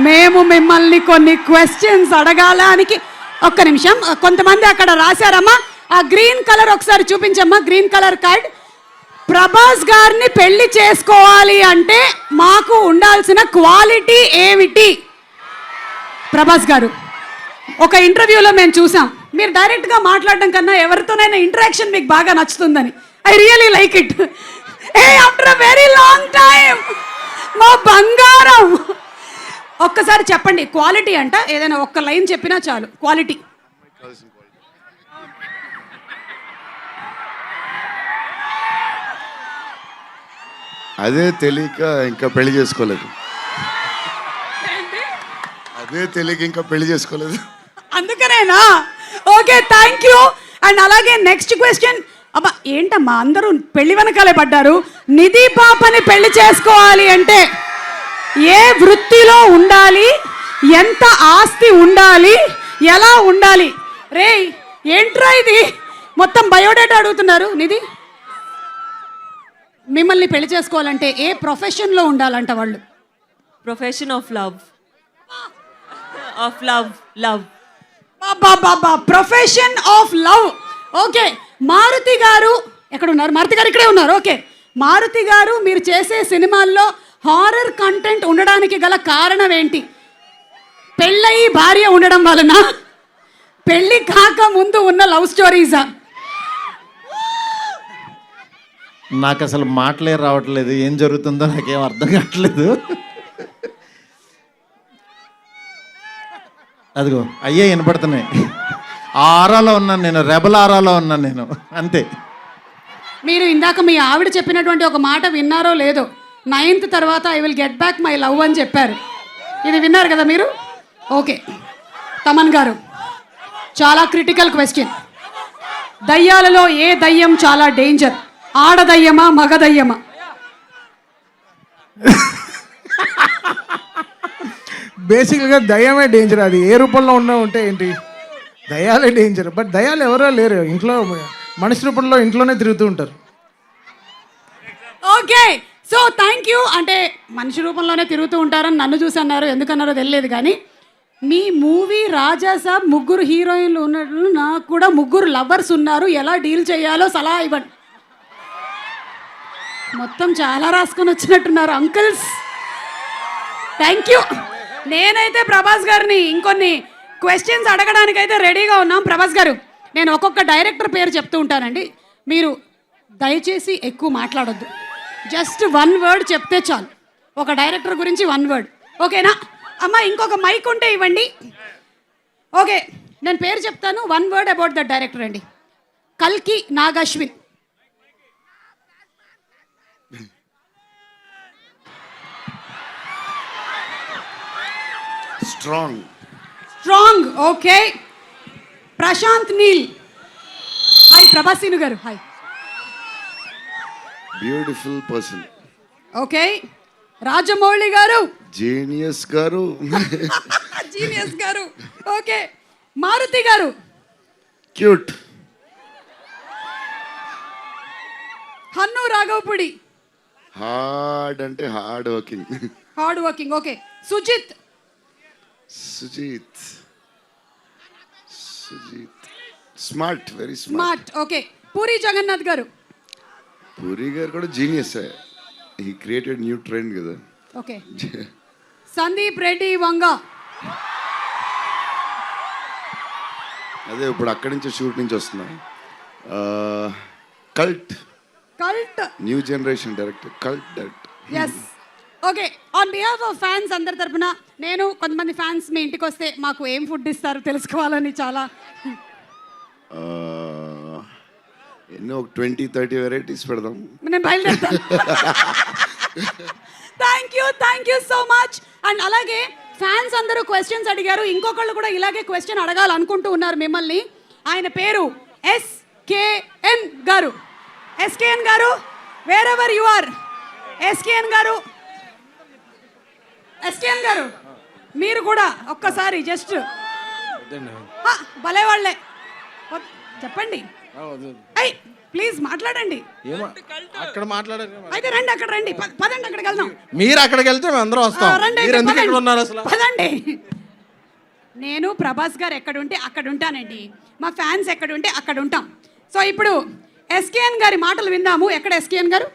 మేము మిమ్మల్ని కొన్ని క్వశ్చన్స్ అడగాలానికి ఒక్క నిమిషం. కొంతమంది అక్కడ రాశారమ్మా. ఆ గ్రీన్ కలర్ ఒకసారి చూపించమ్మా, గ్రీన్ కలర్ కార్డ్. ప్రభాస్ గారిని పెళ్లి చేసుకోవాలి అంటే మాకు ఉండాల్సిన క్వాలిటీ ఏమిటి? ప్రభాస్ గారు, ఒక ఇంటర్వ్యూలో మేము చూసాం, మీరు డైరెక్ట్గా మాట్లాడడం కన్నా ఎవరితోనైనా ఇంటరాక్షన్ మీకు బాగా నచ్చుతుందని. I really like it. A after a very long time మా బంగారం, ఒక్కసారి చెప్పండి క్వాలిటీ అంట. ఏదైనా ఒక్క లైన్ చెప్పినా చాలు. క్వాలిటీ. అదే తెలియక ఇంకా పెళ్లి చేసుకోలేదు. అదే తెలియక ఇంకా పెళ్లి చేసుకోలేదు. అందుకనేనా? Okay, thank you. అండ్ అలాగే నెక్స్ట్ క్వశ్చన్. అబ్బా ఏంటమ్మా అందరూ పెళ్లి వెనకాలే పడ్డారు. నిధి పాపని పెళ్లి చేసుకోవాలి అంటే ఏ వృత్తిలో ఉండాలి, ఎంత ఆస్తి ఉండాలి, ఎలా ఉండాలి? రే ఏంట్రా ఇది, మొత్తం బయోడేటా అడుగుతున్నారు. నిధి, మిమ్మల్ని పెళ్లి చేసుకోవాలంటే ఏ ప్రొఫెషన్లో ఉండాలంట వాళ్ళు? Profession of love. Of love. Love. బాబా, profession of love. Okay, Maruthi గారు ఎక్కడ ఉన్నారు? మారుతి గారు ఇక్కడే ఉన్నారు. ఓకే, మారుతి గారు, మీరు చేసే సినిమాల్లో హారర్ కంటెంట్ ఉండడానికి గల కారణం ఏంటి? పెళ్ళయి భార్య ఉండడం వలన, పెళ్ళి కాక ముందు ఉన్న లవ్ స్టోరీసా? నాకు అసలు మాటలే రావట్లేదు, ఏం జరుగుతుందో నాకేం అర్థం కావట్లేదు. అదిగో అయ్యే వినపడుతున్నాయి. ఆ ఆరాలో ఉన్నాను నేను, రెబల్ ఆరాలో ఉన్నాను నేను, అంతే. మీరు ఇందాక మీ ఆవిడ చెప్పినటువంటి ఒక మాట విన్నారో లేదో, 9th తర్వాత I will get back my love అని చెప్పారు. ఇది విన్నారు కదా మీరు? ఓకే, తమన్ గారు, చాలా క్రిటికల్ క్వశ్చన్. దయ్యాలలో ఏ దయ్యం చాలా డేంజర్? ఆడదయ్యమా, మగ దయ్యమా? బేసిక్గా దయ్యమే డేంజర్. అది ఏ రూపంలో ఉంటే ఏంటి, దయ్యాలే డేంజర్. బట్ దయ్యాలు ఎవరో లేరు ఇంట్లో, మనిషి రూపంలో ఇంట్లోనే తిరుగుతూ ఉంటారు. Okay, so thank you. అంటే మనిషి రూపంలోనే తిరుగుతూ ఉంటారని నన్ను చూసి అన్నారు, ఎందుకన్నారో తెలియదు. కానీ మీ మూవీ రాజాసాబ్ ముగ్గురు హీరోయిన్లు ఉన్నట్లు నాకు కూడా ముగ్గురు లవర్స్ ఉన్నారు, ఎలా డీల్ చేయాలో సలహా ఇవ్వండి. మొత్తం చాలా రాసుకొని వచ్చినట్టున్నారు అంకుల్స్. Thank you. నేనైతే ప్రభాస్ గారిని ఇంకొన్ని క్వశ్చన్స్ అడగడానికైతే రెడీగా ఉన్నాం. ప్రభాస్ గారు, నేను ఒక్కొక్క డైరెక్టర్ పేరు చెప్తూ ఉంటానండి, మీరు దయచేసి ఎక్కువ మాట్లాడొద్దు. జస్ట్ 1 word చెప్తే చాలు. ఒక డైరెక్టర్ గురించి 1 word, ఓకేనా? అమ్మ ఇంకొక మైక్ ఉంటే ఇవ్వండి. ఓకే, నేను పేరు చెప్తాను, 1 word అబౌట్ ద డైరెక్టర్ అండి. కల్కి Nag Ashwin. Strong. Okay, Prashanth Neel. Hi ప్రభాసీను గారు. Hi. Beautiful person. Okay, Rajamouli గారు. జీనియస్ గారు. జీనియస్ గారు. ఓకే, మారుతి గారు. క్యూట్. హన్ను రాఘవపుడి. హార్డ్ అంటే hard working. Okay, Sujeeth. Sujeeth smart, very smart. Okay, Puri Jagannadh గారు. పూరి గారు కూడా genius. He created new trend కదా. ఓకే, సందీప్ రెడ్డి వంగ. అదే ఇప్పుడు అక్కడి నుంచి షూట్ నుంచి వస్తున్నాం. Cult new generation director, cult director. Yes. Okay, on behalf of fans అందరి తరపున, నేను కొంతమంది ఫ్యాన్స్ మీ ఇంటికి వస్తే మాకు ఏం ఫుడ్ ఇస్తారు తెలుసుకోవాలని చాలా. ఎన్నో 20-30 వెరైటీస్ పెడదాం. నేను బయలుదేరుతాను. Thank you so much. And అలాగే ఫ్యాన్స్ అందరూ క్వశ్చన్స్ అడిగారు, ఇంకొకళ్ళు కూడా ఇలాగే క్వశ్చన్ అడగాలనుకుంటూ ఉన్నారు మిమ్మల్ని. ఆయన పేరు SKN గారు. SKN గారు, wherever you are. SKN గారు మీరు కూడా ఒక్కసారి జస్ట్ భలే వాళ్ళే చెప్పండి. ఏయ్ ప్లీజ్ మాట్లాడండి. ఏమో అక్కడ మాట్లాడారు. అయితే రండి అక్కడ రండి, పదండి అక్కడికి వెళ్దాం. మీరు అక్కడికి వెళ్తే మేము అందరం వస్తాం. రండి మీరు అయితే, ఎందుకు ఇక్కడ పదండి. ఉన్నారు అసలు? పదండి. నేను ప్రభాస్ గారు ఎక్కడ ఉంటే అక్కడ ఉంటానండి, మా ఫ్యాన్స్ ఎక్కడ ఉంటే అక్కడ ఉంటాం. సో ఇప్పుడు ఎస్కేఎన్ గారి మాటలు విందాము. ఎక్కడ ఎస్కేఎన్ గారు?